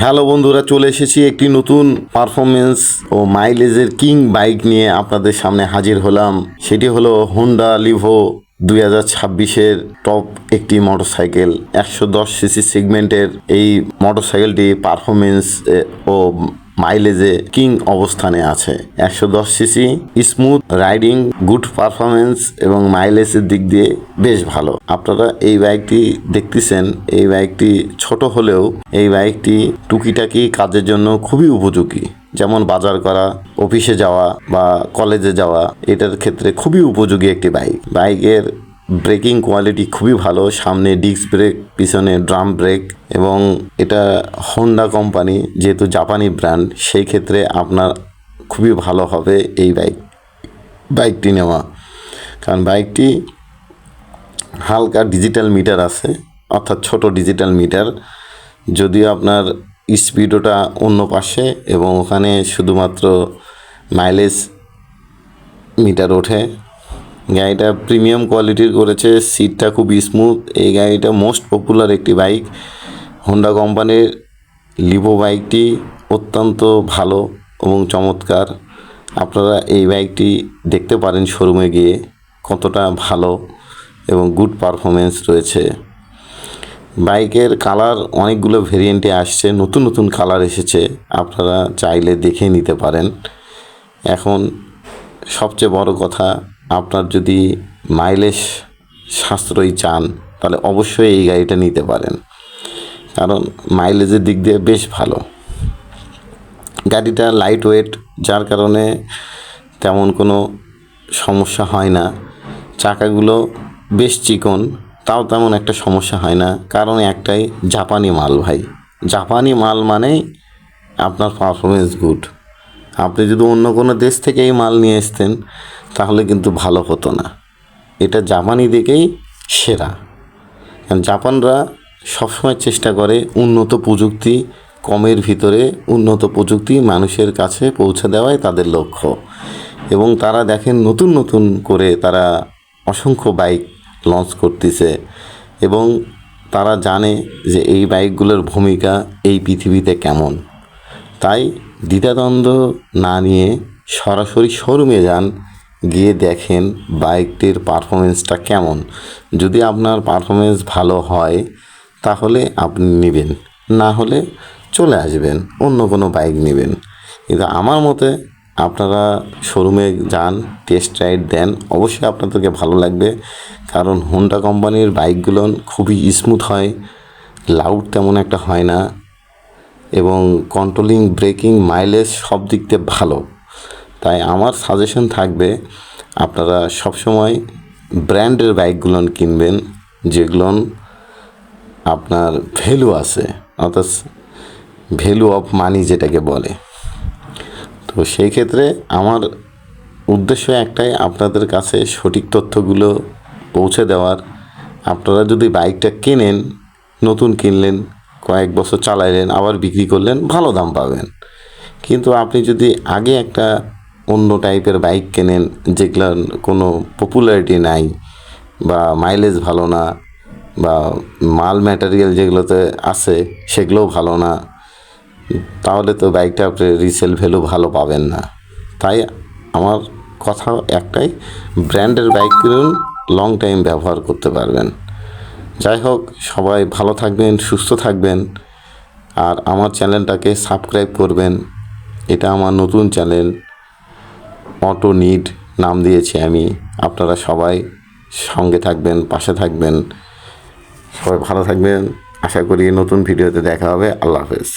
Hello বন্ধুরা, চলে এসেছি একটি নতুন পারফরমেন্স ও মাইলেজের কিং বাইক নিয়ে আপনাদের সামনে হাজির হলাম। সেটি হলো হোন্ডা লিভো 2026-এর টপ একটি মোটরসাইকেল। 110 সিসি সেগমেন্টের এই মোটরসাইকেলটি পারফরমেন্স ও মাইলেজে কিং অবস্থানে আছে। 110 CC, smooth riding, good performance এবং মাইলেজের দিক দিয়ে বেশ ভালো। আপনারা এই বাইকটি দেখতেছেন, এই বাইকটি ছোট হলেও এই বাইকটি টুকিটাকি কাজের জন্য খুবই উপযোগী। যেমন বাজার করা, অফিসে যাওয়া বা কলেজে যাওয়া, এটার ক্ষেত্রে খুবই উপযোগী একটি বাইক। বাইকের ব্রেকিং কোয়ালিটি খুবই ভালো। সামনে ডিস্ক ব্রেক, পিছনে ড্রাম ব্রেক, এবং এটা হোন্ডা কোম্পানি যেহেতু জাপানি ব্র্যান্ড, সেই ক্ষেত্রে আপনার খুবই ভালো হবে এই বাইকটি নেওয়া। কারণ বাইকটি হালকা ডিজিটাল মিটার আছে, অর্থাৎ ছোট ডিজিটাল মিটার। যদিও আপনার স্পিডোটা অন্য পাশে এবং ওখানে শুধুমাত্র মাইলেজ মিটার ওঠে। গাড়িটা প্রিমিয়াম কোয়ালিটির করেছে, সিটটা খুব স্মুথ। এই গাড়িটা মোস্ট পপুলার একটি বাইক। হোন্ডা কোম্পানির লিভো বাইকটি অত্যন্ত ভালো এবং চমৎকার। আপনারা এই বাইকটি দেখতে পারেন শোরুমে গিয়ে কতটা ভালো এবং গুড পারফরমেন্স রয়েছে। বাইকের কালার অনেকগুলো ভেরিয়েন্টে আসছে, নতুন নতুন কালার এসেছে, আপনারা চাইলে দেখে নিতে পারেন। এখন সবচেয়ে বড় কথা, আপনার যদি মাইলেজ সাশ্রয়ী চান তাহলে অবশ্যই এই গাড়িটা নিতে পারেন, কারণ মাইলেজের দিক দিয়ে বেশ ভালো। গাড়িটা লাইট ওয়েট, যার কারণে তেমন কোনো সমস্যা হয় না। চাকাগুলো বেশ চিকন, তাও তেমন একটা সমস্যা হয় না, কারণ একটাই, জাপানি মাল ভাই। জাপানি মাল মানেই আপনার পারফরমেন্স গুড। আপনি যদি অন্য কোনো দেশ থেকে এই মাল নিয়ে আসতেন তাহলে কিন্তু ভালো হতো না। এটা জাপানি দিকেই সেরা। কারণ জাপানরা সবসময় চেষ্টা করে উন্নত প্রযুক্তি, কমের ভিতরে উন্নত প্রযুক্তি মানুষের কাছে পৌঁছে দেওয়াই তাদের লক্ষ্য। এবং তারা দেখেন নতুন নতুন করে তারা অসংখ্য বাইক লঞ্চ করতেছে, এবং তারা জানে যে এই বাইকগুলোর ভূমিকা এই পৃথিবীতে কেমন। তাই দ্বিধাদ্বন্দ্ব না নিয়ে সরাসরি শোরুমে যান, গিয়ে দেখেন বাইকটির পারফরমেন্সটা কেমন। যদি আপনার পারফরমেন্স ভালো হয় তাহলে আপনি নেবেন, না হলে চলে আসবেন, অন্য কোনো বাইক নেবেন। কিন্তু আমার মতে আপনারা শোরুমে যান, টেস্ট রাইড দেন, অবশ্যই আপনাদেরকে ভালো লাগবে। কারণ হোন্ডা কোম্পানির বাইকগুলো খুবই স্মুথ হয়, লাউড তেমন একটা হয় না, এবং কন্ট্রোলিং, ব্রেকিং, মাইলেজ সব দিক দিয়ে ভালো। তাই আমার সাজেশন থাকবে আপনারা সবসময় ব্র্যান্ডের বাইকগুলো কিনবেন, যেগুলো আপনার ভ্যালু আছে, অর্থাৎ ভ্যালু অফ মানি যেটাকে বলে। তো সেই ক্ষেত্রে আমার উদ্দেশ্য একটাই, আপনাদের কাছে সঠিক তথ্যগুলো পৌঁছে দেওয়ার। আপনারা যদি বাইকটা কেনেন, নতুন কিনলেন, কয়েক বছর চালাইলেন, আবার বিক্রি করলেন, ভালো দাম পাবেন। কিন্তু আপনি যদি আগে একটা অন্য টাইপের বাইক কেনেন, যেগুলোর কোনো পপুলারিটি নাই বা মাইলেজ ভালো না, বা মাল ম্যাটেরিয়াল যেগুলোতে আছে সেগুলোও ভালো না, তাহলে তো বাইকটা আপনি রিসেল ভ্যালু ভালো পাবেন না। তাই আমার কথা একটাই, ব্র্যান্ডের বাইক কিনুন, লং টাইম ব্যবহার করতে পারবেন। যাই হোক, সবাই ভালো থাকবেন, সুস্থ থাকবেন, আর আমার চ্যানেলটাকে সাবস্ক্রাইব করবেন। এটা আমার নতুন চ্যানেল, অটো নিড নাম দিয়েছি আমি। আপনারা সবাই সঙ্গে থাকবেন, পাশে থাকবেন, সবাই ভালো থাকবেন। আশা করি নতুন ভিডিওতে দেখা হবে। আল্লাহ হাফেজ।